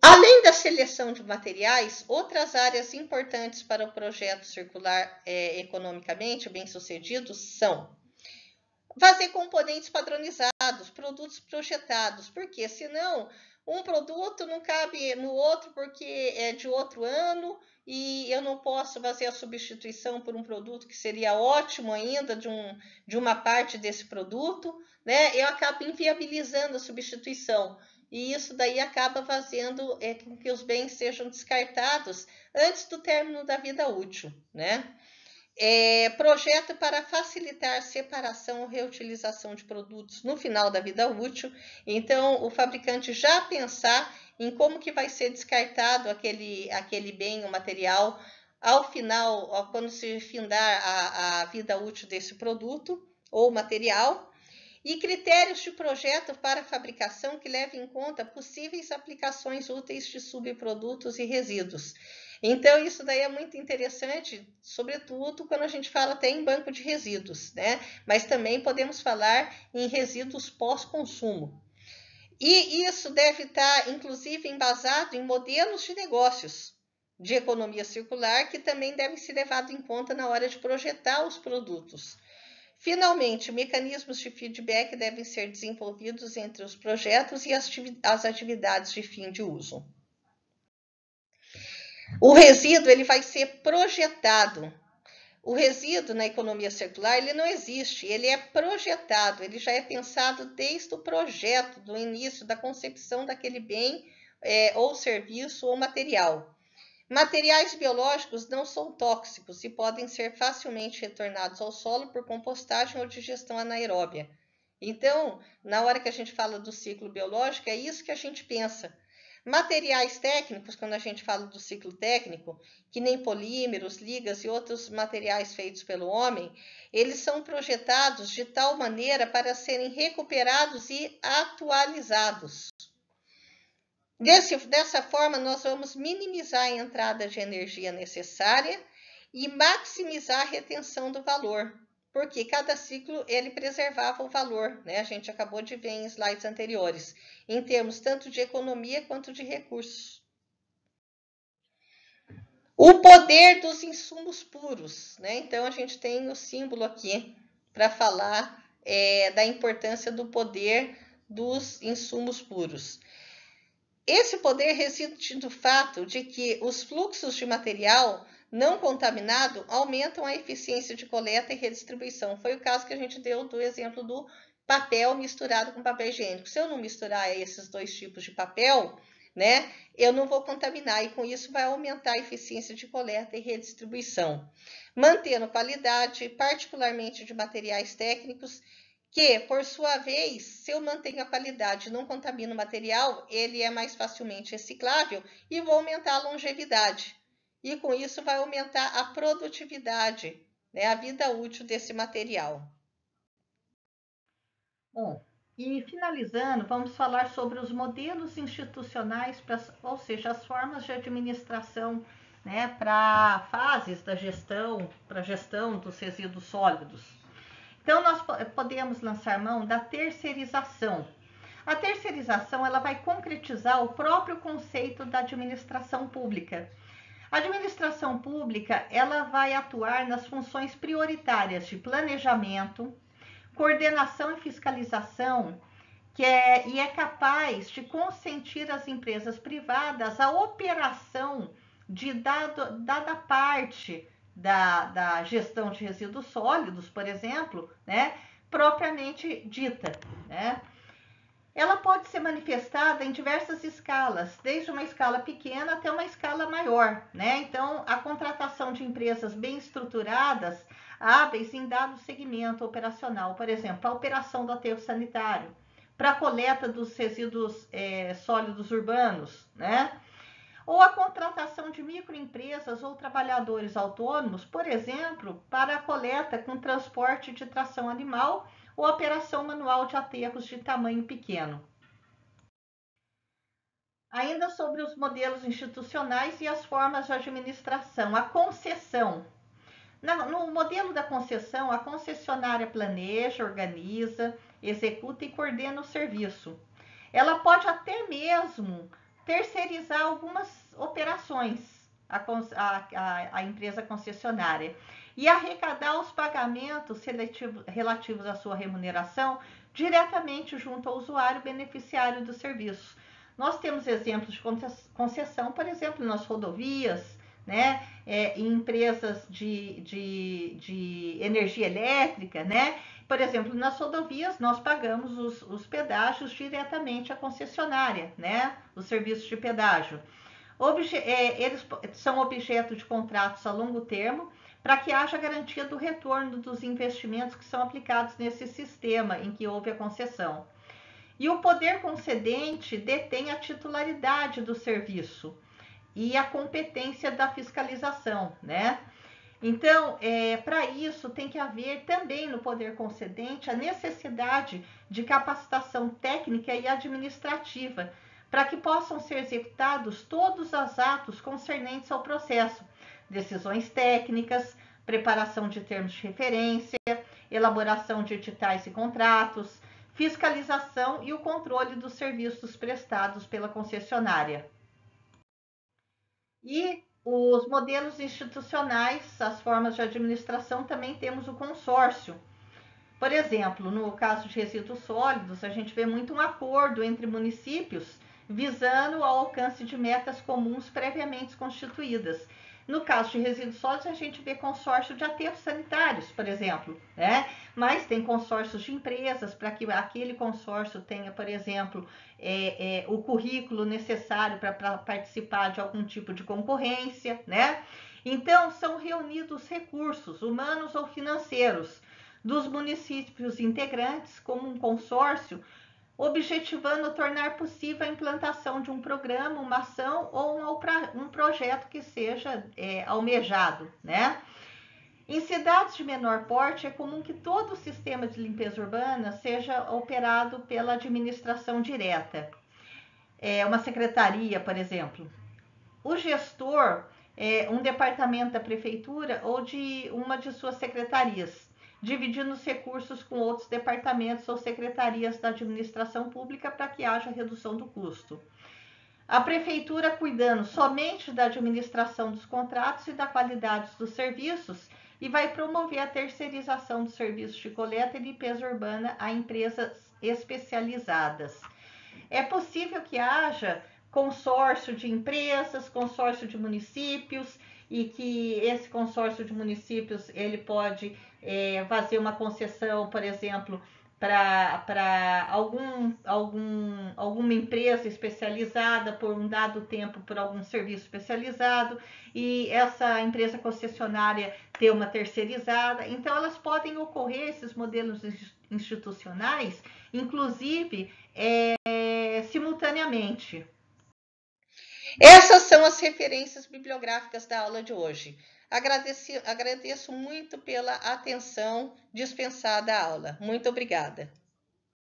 Além da seleção de materiais, outras áreas importantes para o projeto circular economicamente bem-sucedido são fazer componentes padronizados, produtos projetados, porque senão um produto não cabe no outro porque é de outro ano e eu não posso fazer a substituição por um produto que seria ótimo ainda de uma parte desse produto, né? Eu acabo inviabilizando a substituição. E isso daí acaba fazendo com que os bens sejam descartados antes do término da vida útil, né? Projeto para facilitar separação ou reutilização de produtos no final da vida útil. Então, o fabricante já pensar em como que vai ser descartado aquele bem ou material ao final, quando se findar a vida útil desse produto ou material. E critérios de projeto para fabricação que levem em conta possíveis aplicações úteis de subprodutos e resíduos. Então, isso daí é muito interessante, sobretudo quando a gente fala até em banco de resíduos, né? Mas também podemos falar em resíduos pós-consumo. E isso deve estar, inclusive, embasado em modelos de negócios de economia circular que também devem ser levados em conta na hora de projetar os produtos. Finalmente, mecanismos de feedback devem ser desenvolvidos entre os projetos e as atividades de fim de uso. O resíduo ele vai ser projetado. O resíduo na economia circular ele não existe, ele é projetado, ele já é pensado desde o projeto, do início da concepção daquele bem ou serviço ou material. Materiais biológicos não são tóxicos e podem ser facilmente retornados ao solo por compostagem ou digestão anaeróbia. Então, na hora que a gente fala do ciclo biológico, é isso que a gente pensa. Materiais técnicos, quando a gente fala do ciclo técnico, que nem polímeros, ligas e outros materiais feitos pelo homem, eles são projetados de tal maneira para serem recuperados e atualizados. Dessa forma, nós vamos minimizar a entrada de energia necessária e maximizar a retenção do valor, porque cada ciclo ele preservava o valor, né? A gente acabou de ver em slides anteriores, em termos tanto de economia quanto de recursos. O poder dos insumos puros, né? Então a gente tem o símbolo aqui para falar da importância do poder dos insumos puros. Esse poder reside no fato de que os fluxos de material não contaminado aumentam a eficiência de coleta e redistribuição. Foi o caso que a gente deu do exemplo do papel misturado com papel higiênico. Se eu não misturar esses dois tipos de papel, né, eu não vou contaminar e com isso vai aumentar a eficiência de coleta e redistribuição, mantendo qualidade, particularmente de materiais técnicos, que, por sua vez, se eu mantenho a qualidade e não contamino o material, ele é mais facilmente reciclável e vou aumentar a longevidade. E com isso vai aumentar a produtividade, né, a vida útil desse material. Bom, e finalizando, vamos falar sobre os modelos institucionais, ou seja, as formas de administração, né, para fases da gestão, para a gestão dos resíduos sólidos. Então, nós podemos lançar mão da terceirização. A terceirização ela vai concretizar o próprio conceito da administração pública. A administração pública ela vai atuar nas funções prioritárias de planejamento, coordenação e fiscalização, e é capaz de consentir as empresas privadas a operação de dada parte da gestão de resíduos sólidos, por exemplo, né, propriamente dita, né? Ela pode ser manifestada em diversas escalas, desde uma escala pequena até uma escala maior, né? Então, a contratação de empresas bem estruturadas, hábeis em dado segmento operacional, por exemplo, a operação do aterro sanitário, para a coleta dos resíduos sólidos urbanos, né? Ou a contratação de microempresas ou trabalhadores autônomos, por exemplo, para a coleta com transporte de tração animal ou operação manual de aterros de tamanho pequeno. Ainda sobre os modelos institucionais e as formas de administração, a concessão. No modelo da concessão, a concessionária planeja, organiza, executa e coordena o serviço. Ela pode até mesmo terceirizar algumas operações, a empresa concessionária, e arrecadar os pagamentos relativos à sua remuneração diretamente junto ao usuário beneficiário do serviço. Nós temos exemplos de concessão, por exemplo, nas rodovias, né, em empresas de energia elétrica, né? Por exemplo, nas rodovias nós pagamos os pedágios diretamente à concessionária, né? Os serviços de pedágio. Eles são objeto de contratos a longo termo para que haja garantia do retorno dos investimentos que são aplicados nesse sistema em que houve a concessão. E o poder concedente detém a titularidade do serviço e a competência da fiscalização, né? Então, para isso, tem que haver também no poder concedente a necessidade de capacitação técnica e administrativa para que possam ser executados todos os atos concernentes ao processo, decisões técnicas, preparação de termos de referência, elaboração de editais e contratos, fiscalização e o controle dos serviços prestados pela concessionária. E os modelos institucionais, as formas de administração, também temos o consórcio. Por exemplo, no caso de resíduos sólidos, a gente vê muito um acordo entre municípios visando ao alcance de metas comuns previamente constituídas. No caso de resíduos sólidos, a gente vê consórcio de aterros sanitários, por exemplo, né? Mas tem consórcios de empresas para que aquele consórcio tenha, por exemplo, o currículo necessário para participar de algum tipo de concorrência, né? Então, são reunidos recursos humanos ou financeiros dos municípios integrantes como um consórcio, objetivando tornar possível a implantação de um programa, uma ação ou um projeto que seja almejado, né? Em cidades de menor porte, é comum que todo o sistema de limpeza urbana seja operado pela administração direta. Uma secretaria, por exemplo. O gestor um departamento da prefeitura ou de uma de suas secretarias, dividindo os recursos com outros departamentos ou secretarias da administração pública para que haja redução do custo. A prefeitura cuidando somente da administração dos contratos e da qualidade dos serviços e vai promover a terceirização dos serviços de coleta e limpeza urbana a empresas especializadas. É possível que haja consórcio de empresas, consórcio de municípios, e que esse consórcio de municípios ele pode fazer uma concessão, por exemplo, para alguma empresa especializada por um dado tempo por algum serviço especializado, e essa empresa concessionária ter uma terceirizada. Então, elas podem ocorrer, esses modelos institucionais, inclusive simultaneamente. Essas são as referências bibliográficas da aula de hoje. Agradeço muito pela atenção dispensada à aula. Muito obrigada.